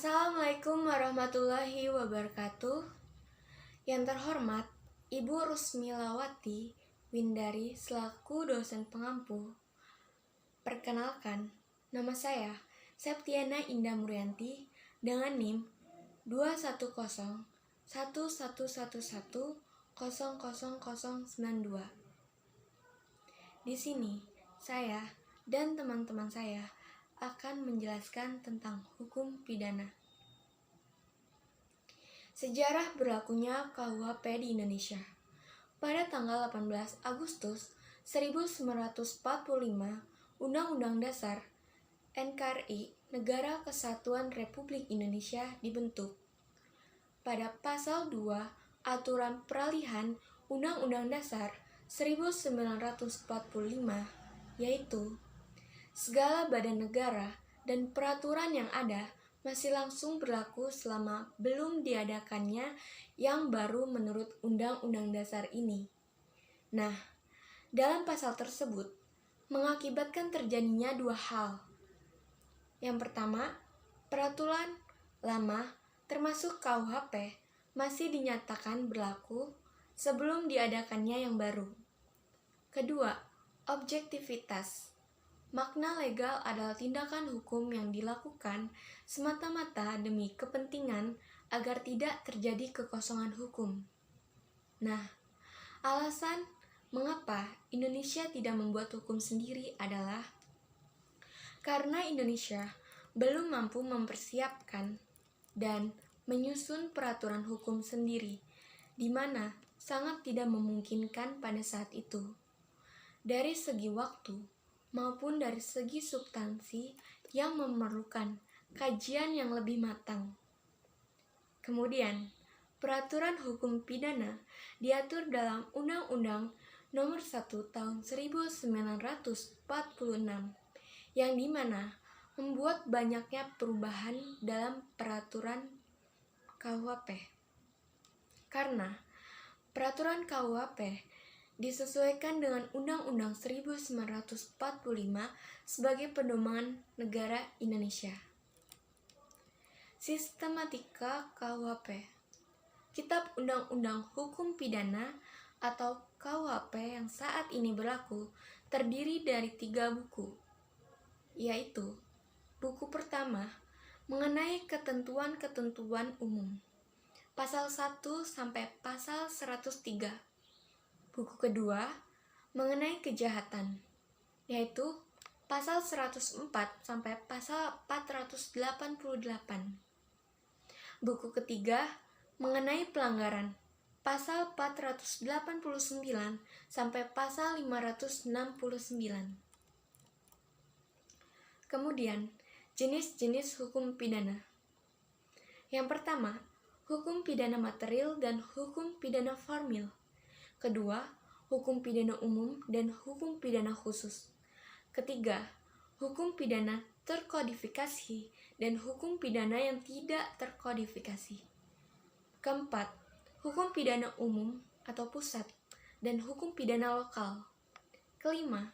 Assalamualaikum warahmatullahi wabarakatuh. Yang terhormat, Ibu Rusmilawati Windari selaku dosen pengampu. Perkenalkan, nama saya Septiana Indah Murianti dengan NIM 2111111000092. Di sini, saya dan teman-teman saya akan menjelaskan tentang hukum pidana. Sejarah berlakunya KUHP di Indonesia. Pada tanggal 18 Agustus 1945, Undang-Undang Dasar NKRI Negara Kesatuan Republik Indonesia dibentuk. Pada pasal 2 Aturan Peralihan Undang-Undang Dasar 1945, yaitu segala badan negara dan peraturan yang ada masih langsung berlaku selama belum diadakannya yang baru menurut Undang-Undang Dasar ini. Nah, dalam pasal tersebut mengakibatkan terjadinya dua hal. Yang pertama, peraturan lama termasuk KUHP masih dinyatakan berlaku sebelum diadakannya yang baru. Kedua, objektivitas. Makna legal adalah tindakan hukum yang dilakukan semata-mata demi kepentingan agar tidak terjadi kekosongan hukum. Nah, alasan mengapa Indonesia tidak membuat hukum sendiri adalah karena Indonesia belum mampu mempersiapkan dan menyusun peraturan hukum sendiri, di mana sangat tidak memungkinkan pada saat itu. Dari segi waktu maupun dari segi substansi yang memerlukan kajian yang lebih matang. Kemudian, peraturan hukum pidana diatur dalam Undang-Undang Nomor 1 Tahun 1946, yang dimana membuat banyaknya perubahan dalam peraturan KUHP. Karena peraturan KUHP disesuaikan dengan Undang-Undang 1945 sebagai pedoman negara Indonesia. Sistematika KUHP. Kitab Undang-Undang Hukum Pidana atau KUHP yang saat ini berlaku terdiri dari 3 buku, yaitu buku pertama mengenai ketentuan-ketentuan umum, pasal 1 sampai pasal 103. Buku kedua mengenai kejahatan, yaitu pasal 104 sampai pasal 488. Buku ketiga mengenai pelanggaran, pasal 489 sampai pasal 569. Kemudian, jenis-jenis hukum pidana. Yang pertama, hukum pidana material dan hukum pidana formil. Kedua, hukum pidana umum dan hukum pidana khusus. Ketiga, hukum pidana terkodifikasi dan hukum pidana yang tidak terkodifikasi. Keempat, hukum pidana umum atau pusat dan hukum pidana lokal. Kelima,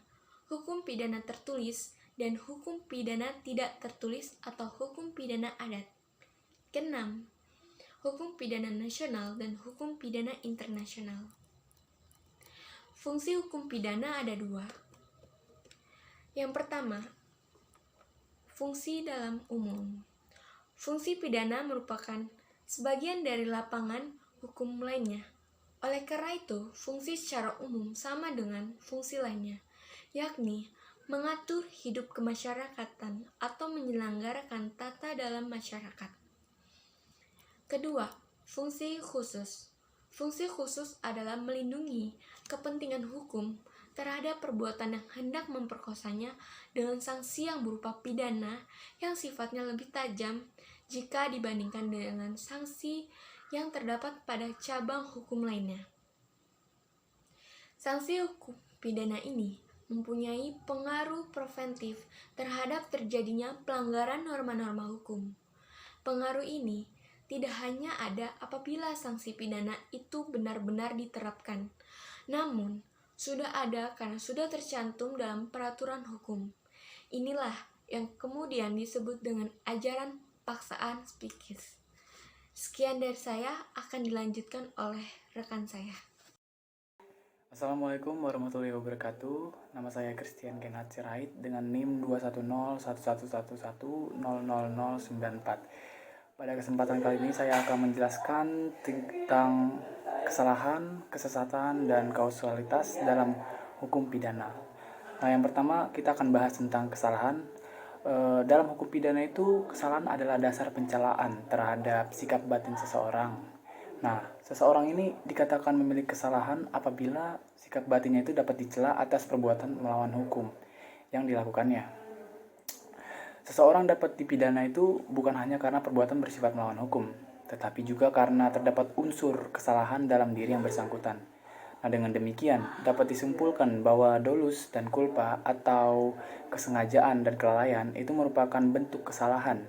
hukum pidana tertulis dan hukum pidana tidak tertulis atau hukum pidana adat. Keenam, hukum pidana nasional dan hukum pidana internasional. Fungsi hukum pidana ada 2. Yang pertama, fungsi dalam umum. Fungsi pidana merupakan sebagian dari lapangan hukum lainnya. Oleh karena itu, fungsi secara umum sama dengan fungsi lainnya, yakni mengatur hidup kemasyarakatan atau menyelenggarakan tata dalam masyarakat. Kedua, fungsi khusus. Fungsi khusus adalah melindungi kepentingan hukum terhadap perbuatan yang hendak memperkosanya dengan sanksi yang berupa pidana yang sifatnya lebih tajam jika dibandingkan dengan sanksi yang terdapat pada cabang hukum lainnya. Sanksi hukum pidana ini mempunyai pengaruh preventif terhadap terjadinya pelanggaran norma-norma hukum. Pengaruh ini tidak hanya ada apabila sanksi pidana itu benar-benar diterapkan, namun sudah ada karena sudah tercantum dalam peraturan hukum. Inilah yang kemudian disebut dengan ajaran paksaan psikis. Sekian dari saya, akan dilanjutkan oleh rekan saya. Assalamualaikum warahmatullahi wabarakatuh. Nama saya Christian Kenhat Sirait dengan NIM 2101111000094. Pada kesempatan kali ini saya akan menjelaskan tentang kesalahan, kesesatan, dan kausalitas dalam hukum pidana. Nah, yang pertama kita akan bahas tentang kesalahan. Dalam hukum pidana itu, kesalahan adalah dasar pencelaan terhadap sikap batin seseorang. Nah, seseorang ini dikatakan memiliki kesalahan apabila sikap batinnya itu dapat dicela atas perbuatan melawan hukum yang dilakukannya. Seseorang dapat dipidana itu bukan hanya karena perbuatan bersifat melawan hukum, tetapi juga karena terdapat unsur kesalahan dalam diri yang bersangkutan. Nah, dengan demikian dapat disimpulkan bahwa dolus dan culpa atau kesengajaan dan kelalaian itu merupakan bentuk kesalahan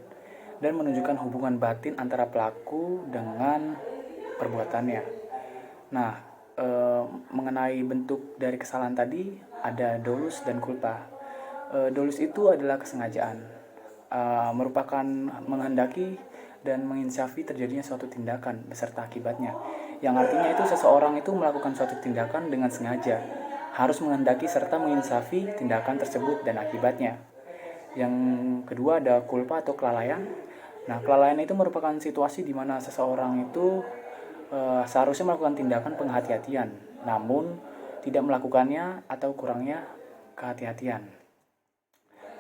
dan menunjukkan hubungan batin antara pelaku dengan perbuatannya. Nah, mengenai bentuk dari kesalahan tadi ada dolus dan culpa. Dolus itu adalah kesengajaan, merupakan menghendaki dan menginsafi terjadinya suatu tindakan beserta akibatnya, yang artinya itu seseorang itu melakukan suatu tindakan dengan sengaja, harus menghendaki serta menginsafi tindakan tersebut dan akibatnya. Yang kedua ada culpa atau kelalaian. Nah, kelalaian itu merupakan situasi di mana seseorang itu seharusnya melakukan tindakan penghati-hatian, namun tidak melakukannya atau kurangnya kehati-hatian.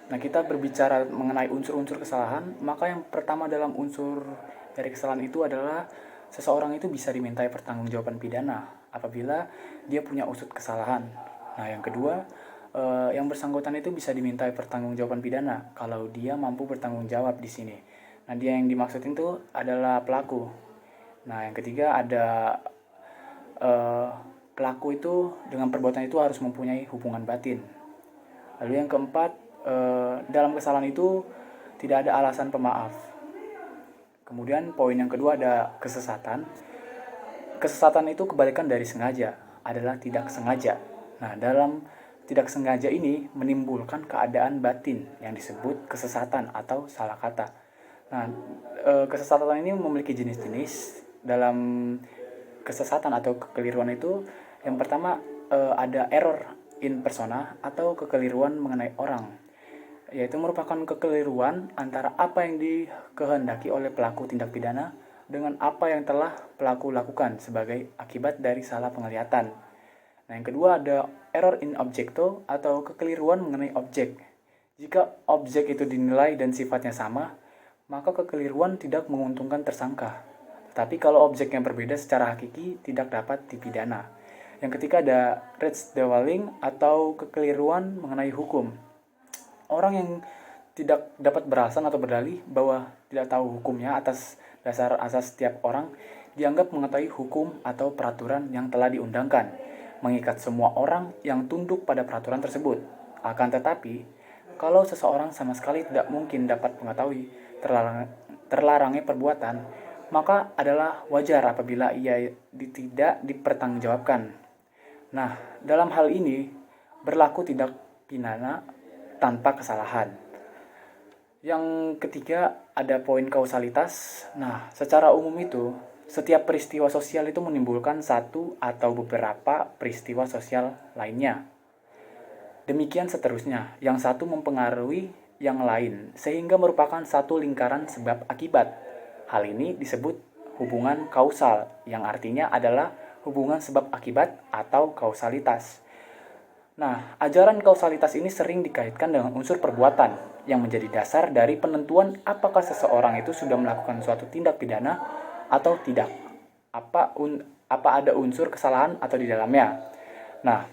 Nah, kita berbicara mengenai unsur-unsur kesalahan, maka yang pertama dalam unsur dari kesalahan itu adalah seseorang itu bisa dimintai pertanggungjawaban pidana apabila dia punya usut kesalahan. Nah, yang kedua, yang bersangkutan itu bisa dimintai pertanggungjawaban pidana kalau dia mampu bertanggung jawab di sini. Nah, dia yang dimaksudin itu adalah pelaku. Nah, yang ketiga ada pelaku itu dengan perbuatan itu harus mempunyai hubungan batin. Lalu yang keempat, dalam kesalahan itu tidak ada alasan pemaaf. Kemudian poin yang kedua ada kesesatan. Kesesatan itu kebalikan dari sengaja, adalah tidak sengaja. Nah, dalam tidak sengaja ini menimbulkan keadaan batin yang disebut kesesatan atau salah kata. Nah, kesesatan ini memiliki jenis-jenis. Dalam kesesatan atau kekeliruan itu, yang pertama ada error in persona atau kekeliruan mengenai orang, yaitu merupakan kekeliruan antara apa yang dikehendaki oleh pelaku tindak pidana dengan apa yang telah pelaku lakukan sebagai akibat dari salah penglihatan. Nah, yang kedua ada error in objecto atau kekeliruan mengenai objek. Jika objek itu dinilai dan sifatnya sama, maka kekeliruan tidak menguntungkan tersangka. Tetapi kalau objek yang berbeda secara hakiki tidak dapat dipidana. Yang ketiga ada rechtsdwaling atau kekeliruan mengenai hukum. Orang yang tidak dapat beralasan atau berdalih bahwa tidak tahu hukumnya atas dasar asas setiap orang dianggap mengetahui hukum atau peraturan yang telah diundangkan, mengikat semua orang yang tunduk pada peraturan tersebut. Akan tetapi, kalau seseorang sama sekali tidak mungkin dapat mengetahui terlarangnya perbuatan, maka adalah wajar apabila ia tidak dipertanggungjawabkan. Nah, dalam hal ini berlaku tindak pidana tanpa kesalahan. Yang ketiga ada poin kausalitas. Nah, secara umum itu setiap peristiwa sosial itu menimbulkan satu atau beberapa peristiwa sosial lainnya. Demikian seterusnya, yang satu mempengaruhi yang lain sehingga merupakan satu lingkaran sebab akibat. Hal ini disebut hubungan kausal, yang artinya adalah hubungan sebab akibat atau kausalitas. Nah, ajaran kausalitas ini sering dikaitkan dengan unsur perbuatan yang menjadi dasar dari penentuan apakah seseorang itu sudah melakukan suatu tindak pidana atau tidak. Apa ada unsur kesalahan atau di dalamnya. Nah,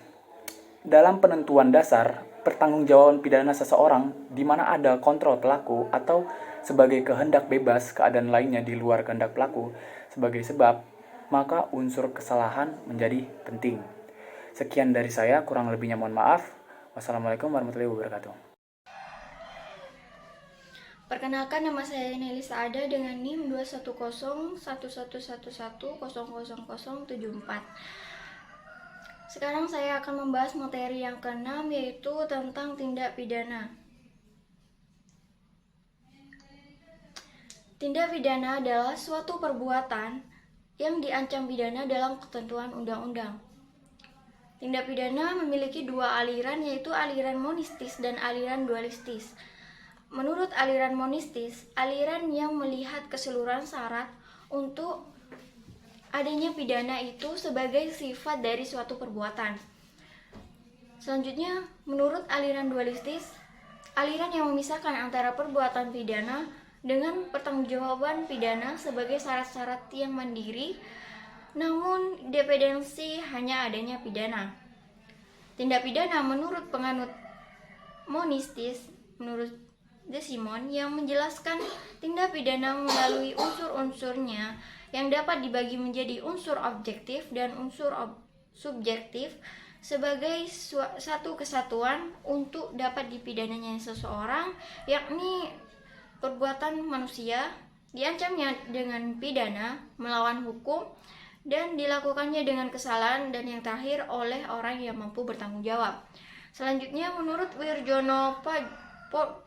dalam penentuan dasar pertanggungjawaban pidana seseorang di mana ada kontrol pelaku atau sebagai kehendak bebas keadaan lainnya di luar kehendak pelaku sebagai sebab, maka unsur kesalahan menjadi penting. Sekian dari saya, kurang lebihnya mohon maaf. Wassalamualaikum warahmatullahi wabarakatuh. Perkenalkan, nama saya Nelly Saada dengan NIM 2101111000074. Sekarang saya akan membahas materi yang keenam, yaitu tentang tindak pidana. Tindak pidana adalah suatu perbuatan yang diancam pidana dalam ketentuan undang-undang. Tindak pidana memiliki dua aliran, yaitu aliran monistis dan aliran dualistis. Menurut aliran monistis, aliran yang melihat keseluruhan syarat untuk adanya pidana itu sebagai sifat dari suatu perbuatan. Selanjutnya, menurut aliran dualistis, aliran yang memisahkan antara perbuatan pidana dengan pertanggungjawaban pidana sebagai syarat-syarat yang mandiri, namun dependensi hanya adanya pidana. Tindak pidana menurut penganut monistis, menurut De Simon, yang menjelaskan tindak pidana melalui unsur-unsurnya yang dapat dibagi menjadi unsur objektif dan unsur subjektif sebagai satu kesatuan untuk dapat dipidananya seseorang, yakni perbuatan manusia diancamnya dengan pidana melawan hukum dan dilakukannya dengan kesalahan, dan yang terakhir oleh orang yang mampu bertanggung jawab. Selanjutnya, menurut Wirjono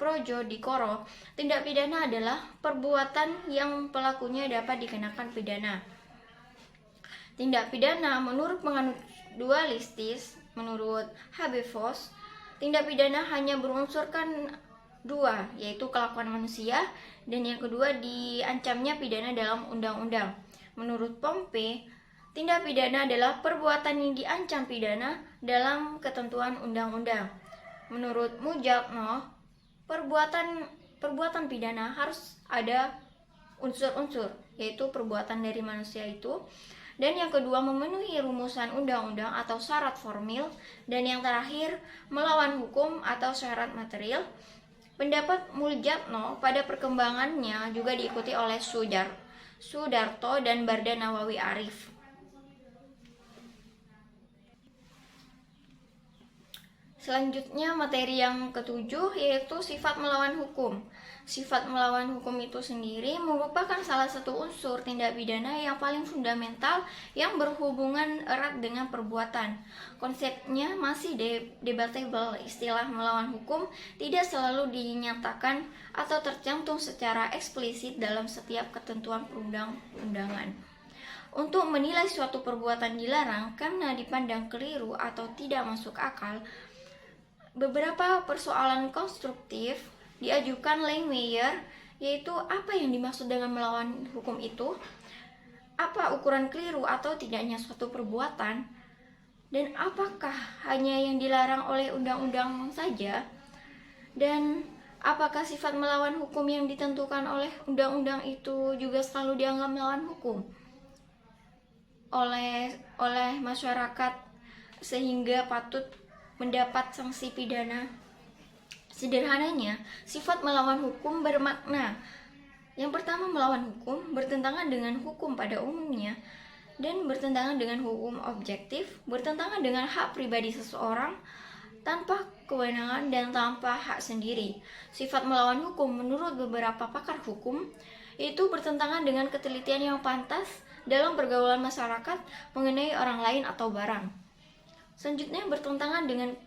Prodjodikoro, tindak pidana adalah perbuatan yang pelakunya dapat dikenakan pidana. Tindak pidana menurut penganut dualistis, menurut Habefos, tindak pidana hanya berunsurkan dua, yaitu kelakuan manusia, dan yang kedua diancamnya pidana dalam undang-undang. Menurut Pompe, tindak pidana adalah perbuatan yang diancam pidana dalam ketentuan undang-undang. Menurut Mujakno, perbuatan pidana harus ada unsur-unsur, yaitu perbuatan dari manusia itu, dan yang kedua memenuhi rumusan undang-undang atau syarat formil, dan yang terakhir melawan hukum atau syarat material. Pendapat Muljatno pada perkembangannya juga diikuti oleh Sudarto dan Barda Nawawi Arif. Selanjutnya materi yang ketujuh, yaitu sifat melawan hukum. Sifat melawan hukum itu sendiri merupakan salah satu unsur tindak pidana yang paling fundamental yang berhubungan erat dengan perbuatan. Konsepnya masih debatable. Istilah melawan hukum tidak selalu dinyatakan atau tercantum secara eksplisit dalam setiap ketentuan perundang-undangan. Untuk menilai suatu perbuatan dilarang karena dipandang keliru atau tidak masuk akal, beberapa persoalan konstruktif diajukan Langmeyer, yaitu apa yang dimaksud dengan melawan hukum itu, apa ukuran keliru atau tidaknya suatu perbuatan, dan apakah hanya yang dilarang oleh undang-undang saja, dan apakah sifat melawan hukum yang ditentukan oleh undang-undang itu juga selalu dianggap melawan hukum oleh masyarakat sehingga patut mendapat sanksi pidana. Sederhananya, sifat melawan hukum bermakna: yang pertama, melawan hukum bertentangan dengan hukum pada umumnya dan bertentangan dengan hukum objektif, bertentangan dengan hak pribadi seseorang tanpa kewenangan dan tanpa hak sendiri. Sifat melawan hukum menurut beberapa pakar hukum itu bertentangan dengan ketelitian yang pantas dalam pergaulan masyarakat mengenai orang lain atau barang. Selanjutnya, bertentangan dengan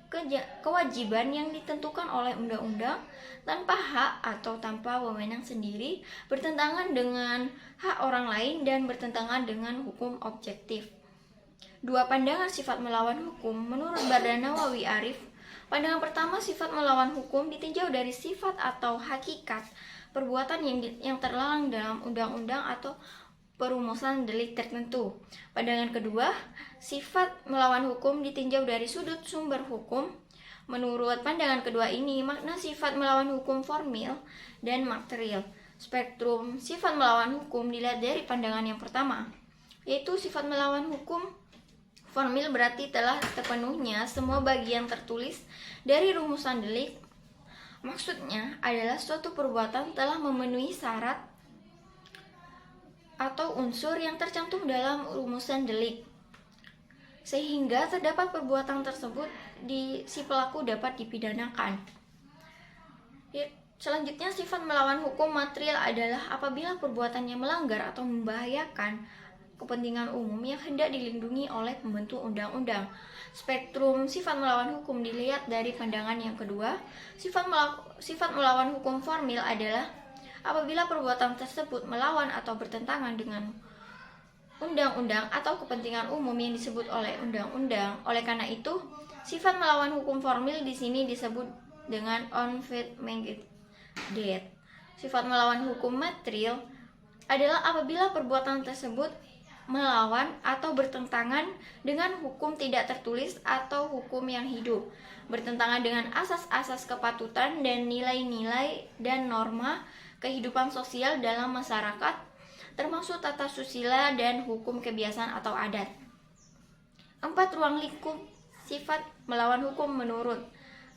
kewajiban yang ditentukan oleh undang-undang tanpa hak atau tanpa wewenang sendiri, bertentangan dengan hak orang lain, dan bertentangan dengan hukum objektif. Dua pandangan sifat melawan hukum menurut Barda Nawawi Arif. Pandangan pertama, sifat melawan hukum ditinjau dari sifat atau hakikat perbuatan yang terlarang dalam undang-undang atau perumusan delik tertentu. Pandangan kedua, sifat melawan hukum ditinjau dari sudut sumber hukum. Menurut pandangan kedua ini, makna sifat melawan hukum formil dan material. Spektrum sifat melawan hukum dilihat dari pandangan yang pertama, yaitu sifat melawan hukum formil berarti telah terpenuhnya semua bagian tertulis dari rumusan delik. Maksudnya adalah suatu perbuatan telah memenuhi syarat atau unsur yang tercantum dalam rumusan delik, sehingga terdapat perbuatan tersebut si pelaku dapat dipidanakan. Selanjutnya, sifat melawan hukum material adalah apabila perbuatannya melanggar atau membahayakan kepentingan umum yang hendak dilindungi oleh pembentuk undang-undang. Spektrum sifat melawan hukum dilihat dari pandangan yang kedua. Sifat melawan hukum formil adalah apabila perbuatan tersebut melawan atau bertentangan dengan undang-undang atau kepentingan umum yang disebut oleh undang-undang. Oleh karena itu, sifat melawan hukum formil di sini disebut dengan on-faith mandate. Sifat melawan hukum material adalah apabila perbuatan tersebut melawan atau bertentangan dengan hukum tidak tertulis atau hukum yang hidup, bertentangan dengan asas-asas kepatutan dan nilai-nilai dan norma kehidupan sosial dalam masyarakat, termasuk tata susila dan hukum kebiasaan atau adat. 4. Ruang lingkup sifat melawan hukum menurut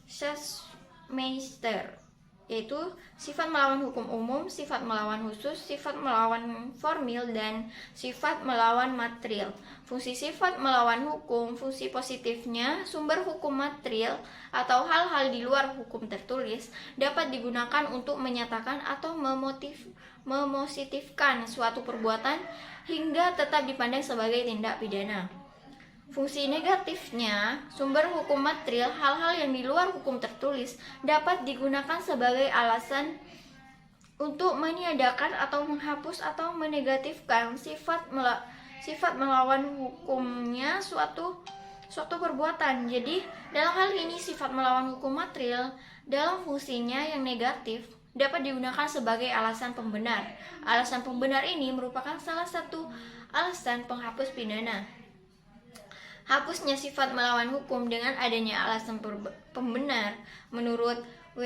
Schatzmeister, yaitu sifat melawan hukum umum, sifat melawan khusus, sifat melawan formil, dan sifat melawan material. Fungsi sifat melawan hukum, fungsi positifnya, sumber hukum material atau hal-hal di luar hukum tertulis dapat digunakan untuk menyatakan atau memositifkan suatu perbuatan hingga tetap dipandang sebagai tindak pidana. Fungsi negatifnya, sumber hukum material, hal-hal yang di luar hukum tertulis dapat digunakan sebagai alasan untuk meniadakan atau menghapus atau menegatifkan sifat melawan hukumnya suatu perbuatan. Jadi, dalam hal ini sifat melawan hukum material dalam fungsinya yang negatif dapat digunakan sebagai alasan pembenar. Alasan pembenar ini merupakan salah satu alasan penghapus pidana. Hapusnya sifat melawan hukum dengan adanya alasan pembenar menurut W.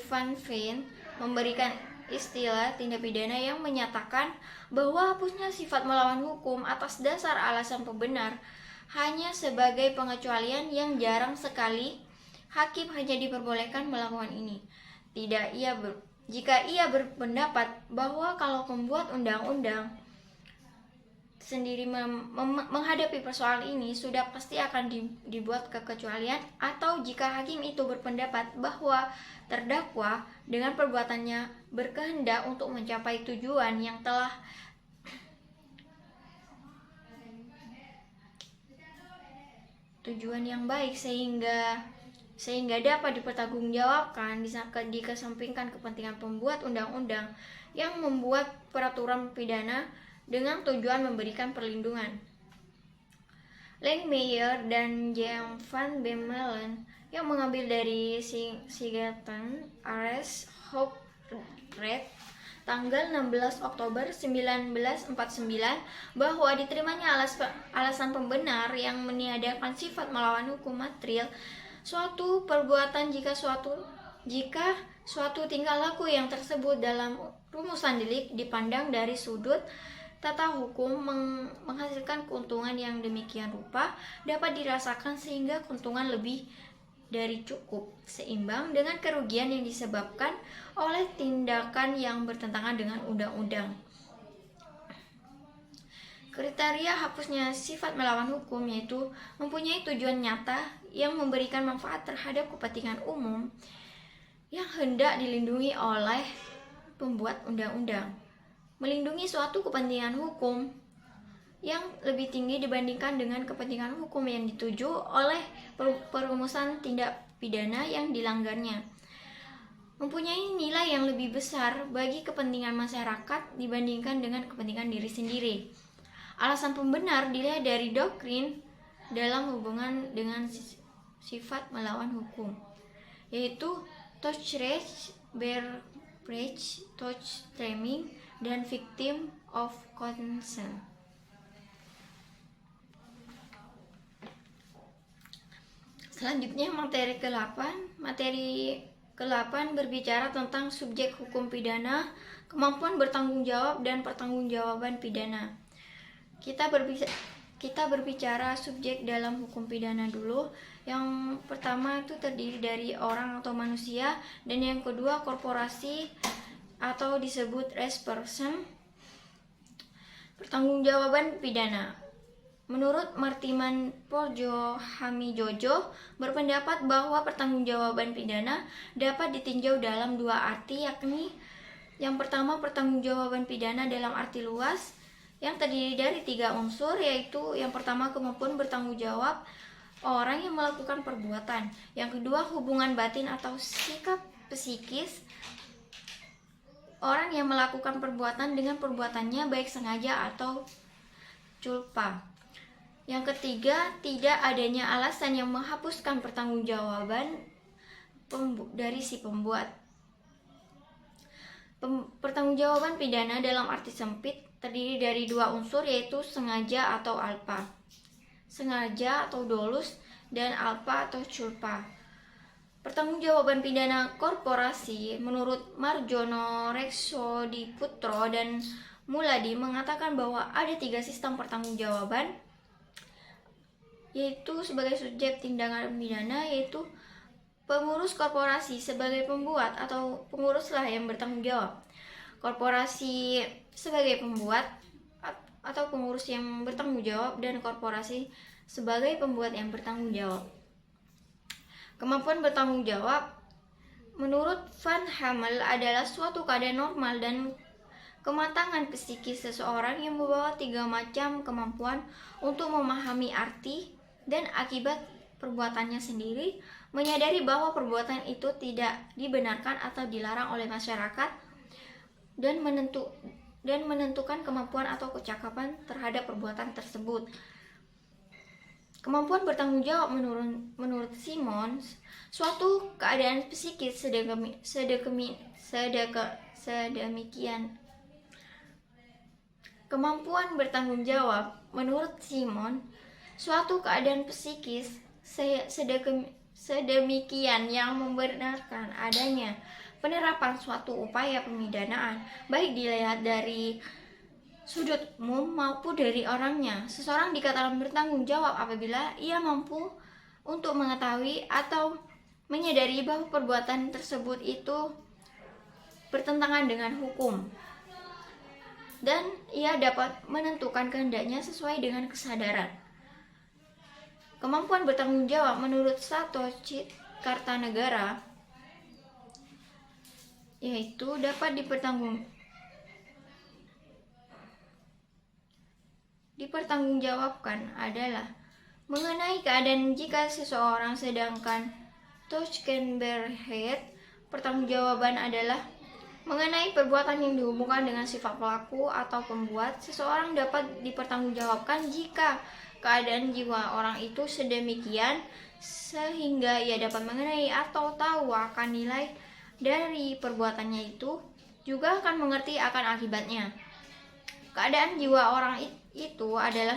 van Veen memberikan istilah tindak pidana yang menyatakan bahwa hapusnya sifat melawan hukum atas dasar alasan pembenar hanya sebagai pengecualian yang jarang sekali hakim hanya diperbolehkan melakukan ini. Jika ia berpendapat bahwa kalau pembuat undang-undang sendiri menghadapi persoalan ini sudah pasti akan dibuat kekecualian, atau jika hakim itu berpendapat bahwa terdakwa dengan perbuatannya berkehendak untuk mencapai tujuan yang baik sehingga dapat dipertanggungjawabkan, dikesampingkan kepentingan pembuat undang-undang yang membuat peraturan pidana dengan tujuan memberikan perlindungan. Langmeyer dan Jan van Bemmelen yang mengambil dari Sigaten Arrest Hope Red tanggal 16 Oktober 1949 bahwa diterimanya alasan pembenar yang meniadakan sifat melawan hukum material suatu perbuatan jika suatu tingkah laku yang tersebut dalam rumusan delik dipandang dari sudut tata hukum menghasilkan keuntungan yang demikian rupa dapat dirasakan sehingga keuntungan lebih dari cukup seimbang dengan kerugian yang disebabkan oleh tindakan yang bertentangan dengan undang-undang. Kriteria hapusnya sifat melawan hukum yaitu mempunyai tujuan nyata yang memberikan manfaat terhadap kepentingan umum yang hendak dilindungi oleh pembuat undang-undang, melindungi suatu kepentingan hukum yang lebih tinggi dibandingkan dengan kepentingan hukum yang dituju oleh perumusan tindak pidana yang dilanggarnya, mempunyai nilai yang lebih besar bagi kepentingan masyarakat dibandingkan dengan kepentingan diri sendiri. Alasan pembenar dilihat dari doktrin dalam hubungan dengan sifat melawan hukum, yaitu Touchrecht, Berecht, Touchstemming, dan Victim of Consent. Selanjutnya materi ke-8 berbicara tentang subjek hukum pidana, kemampuan bertanggung jawab dan pertanggungjawaban pidana. Kita berbicara subjek dalam hukum pidana dulu. Yang pertama itu terdiri dari orang atau manusia, dan yang kedua korporasi atau disebut res person. Pertanggungjawaban pidana. Menurut Martiman Porjo Hamijojo berpendapat bahwa pertanggungjawaban pidana dapat ditinjau dalam dua arti, yakni yang pertama pertanggungjawaban pidana dalam arti luas yang terdiri dari 3 unsur, yaitu yang pertama kemampuan bertanggung jawab orang yang melakukan perbuatan, yang kedua hubungan batin atau sikap psikis orang yang melakukan perbuatan dengan perbuatannya baik sengaja atau culpa. Yang ketiga, tidak adanya alasan yang menghapuskan pertanggungjawaban dari si pembuat. Pertanggungjawaban pidana dalam arti sempit terdiri dari dua unsur, yaitu sengaja atau alpa, sengaja atau dolus, dan alpa atau culpa. Pertanggungjawaban pidana korporasi menurut Marjono, Reksodiputro, dan Muladi mengatakan bahwa ada 3 sistem pertanggungjawaban, yaitu sebagai subjek tindakan pidana, yaitu pengurus korporasi sebagai pembuat atau penguruslah yang bertanggung jawab, korporasi sebagai pembuat atau pengurus yang bertanggung jawab, dan korporasi sebagai pembuat yang bertanggung jawab. Kemampuan bertanggung jawab menurut Van Hamel adalah suatu keadaan normal dan kematangan psikis seseorang yang membawa 3 macam kemampuan untuk memahami arti dan akibat perbuatannya sendiri, menyadari bahwa perbuatan itu tidak dibenarkan atau dilarang oleh masyarakat, dan menentukan kemampuan atau kecakapan terhadap perbuatan tersebut. Kemampuan bertanggung jawab menurut Simons suatu keadaan psikis sedemikian. Kemampuan bertanggung jawab menurut Simon suatu keadaan psikis sedemikian yang membenarkan adanya penerapan suatu upaya pemidanaan, baik dilihat dari sudut umum maupun dari orangnya. Seseorang dikatakan bertanggung jawab apabila ia mampu untuk mengetahui atau menyadari bahwa perbuatan tersebut itu bertentangan dengan hukum, dan ia dapat menentukan kehendaknya sesuai dengan kesadaran. Kemampuan bertanggung jawab menurut Satoshi Kartanegara yaitu dapat dipertanggungjawabkan adalah mengenai keadaan jika seseorang, sedangkan Tochkenberhead pertanggungjawaban adalah mengenai perbuatan yang dihubungkan dengan sifat pelaku atau pembuat. Seseorang dapat dipertanggungjawabkan jika keadaan jiwa orang itu sedemikian sehingga ia dapat mengenai atau tahu akan nilai dari perbuatannya itu, juga akan mengerti akan akibatnya. Keadaan jiwa orang itu adalah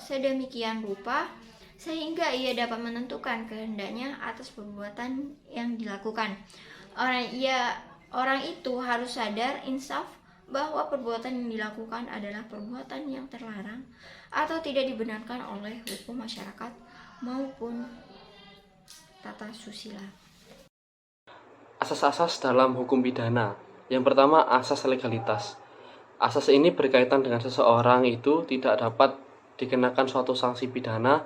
sedemikian rupa sehingga ia dapat menentukan kehendaknya atas perbuatan yang dilakukan. Orang itu harus sadar insaf bahwa perbuatan yang dilakukan adalah perbuatan yang terlarang atau tidak dibenarkan oleh hukum masyarakat maupun tata susila. Asas-asas dalam hukum pidana. Yang pertama, asas legalitas. Asas ini berkaitan dengan seseorang itu tidak dapat dikenakan suatu sanksi pidana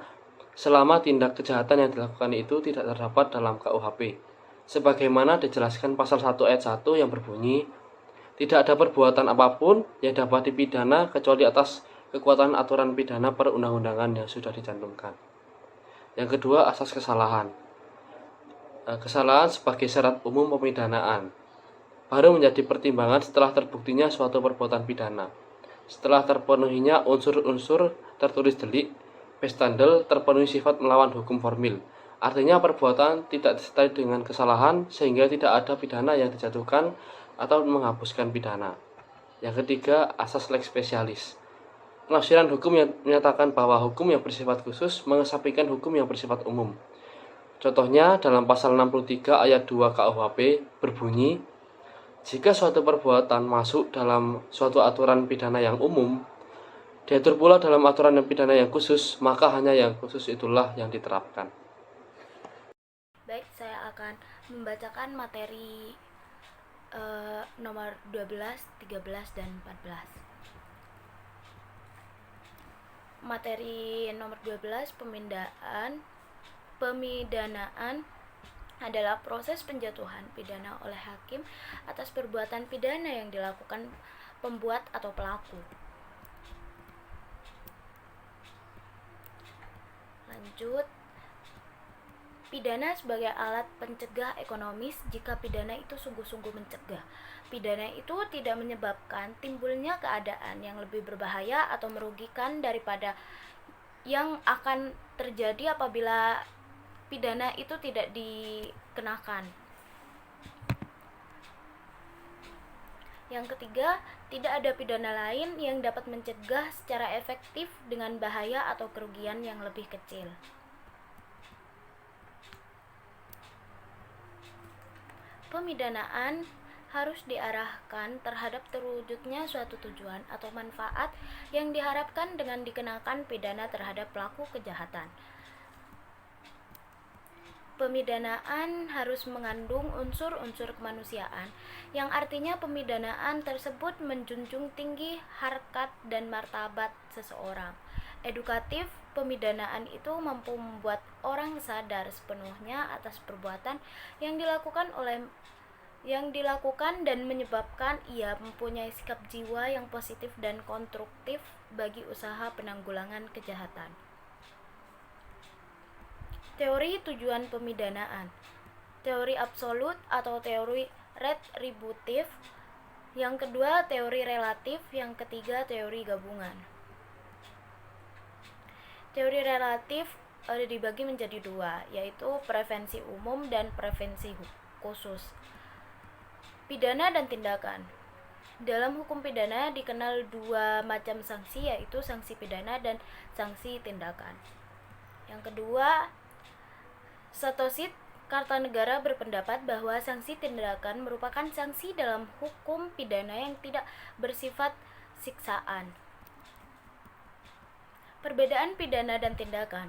selama tindak kejahatan yang dilakukan itu tidak terdapat dalam KUHP. Sebagaimana dijelaskan pasal 1 ayat 1 yang berbunyi, tidak ada perbuatan apapun yang dapat dipidana kecuali atas kekuatan aturan pidana perundang-undangan yang sudah dicantumkan. Yang kedua, asas kesalahan. Kesalahan sebagai syarat umum pemidanaan baru menjadi pertimbangan setelah terbuktinya suatu perbuatan pidana. Setelah terpenuhinya unsur-unsur tertulis delik, bestandel terpenuhi sifat melawan hukum formil. Artinya perbuatan tidak disertai dengan kesalahan sehingga tidak ada pidana yang dijatuhkan atau menghapuskan pidana. Yang ketiga, asas lex specialis. Penafsiran hukum yang menyatakan bahwa hukum yang bersifat khusus mengesampingkan hukum yang bersifat umum. Contohnya dalam pasal 63 ayat 2 KUHP berbunyi, jika suatu perbuatan masuk dalam suatu aturan pidana yang umum, diatur pula dalam aturan pidana yang khusus, maka hanya yang khusus itulah yang diterapkan. Baik, saya akan membacakan materi nomor 12, 13, dan 14. Materi nomor 12, pemidanaan adalah proses penjatuhan pidana oleh hakim atas perbuatan pidana yang dilakukan pembuat atau pelaku. Lanjut. Pidana sebagai alat pencegah ekonomis jika pidana itu sungguh-sungguh mencegah. Pidana itu tidak menyebabkan timbulnya keadaan yang lebih berbahaya atau merugikan daripada yang akan terjadi apabila pidana itu tidak dikenakan. Yang ketiga, tidak ada pidana lain yang dapat mencegah secara efektif dengan bahaya atau kerugian yang lebih kecil. Pemidanaan harus diarahkan terhadap terwujudnya suatu tujuan atau manfaat yang diharapkan dengan dikenakan pidana terhadap pelaku kejahatan. Pemidanaan harus mengandung unsur-unsur kemanusiaan, yang artinya pemidanaan tersebut menjunjung tinggi harkat dan martabat seseorang. Edukatif, pemidanaan itu mampu membuat orang sadar sepenuhnya atas perbuatan yang dilakukan dan menyebabkan ia mempunyai sikap jiwa yang positif dan konstruktif bagi usaha penanggulangan kejahatan. Teori tujuan pemidanaan. Teori absolut atau teori retributif. Yang kedua, teori relatif. Yang ketiga, teori gabungan. Teori relatif dibagi menjadi dua, yaitu prevensi umum dan prevensi khusus. Pidana dan tindakan. Dalam hukum pidana dikenal dua macam sanksi, yaitu sanksi pidana dan sanksi tindakan. Yang kedua, Satoshi Kartanegara berpendapat bahwa sanksi tindakan merupakan sanksi dalam hukum pidana yang tidak bersifat siksaan. Perbedaan pidana dan tindakan.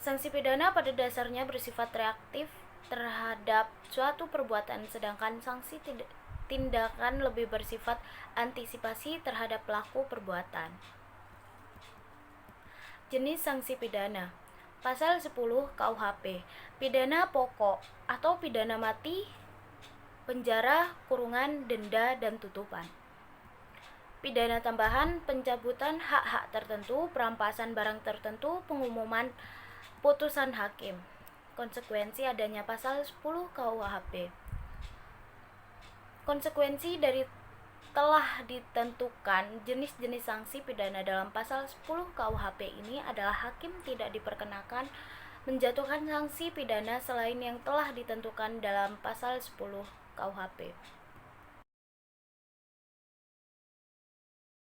Sanksi pidana pada dasarnya bersifat reaktif terhadap suatu perbuatan, sedangkan sanksi tindakan lebih bersifat antisipasi terhadap pelaku perbuatan. Jenis sanksi pidana. Pasal 10 KUHP, pidana pokok atau pidana mati, penjara, kurungan, denda, dan tutupan. Pidana tambahan, pencabutan hak-hak tertentu, perampasan barang tertentu, pengumuman putusan hakim. Konsekuensi adanya pasal 10 KUHP. Konsekuensi dari telah ditentukan jenis-jenis sanksi pidana dalam pasal 10 KUHP ini adalah hakim tidak diperkenakan menjatuhkan sanksi pidana selain yang telah ditentukan dalam pasal 10 KUHP.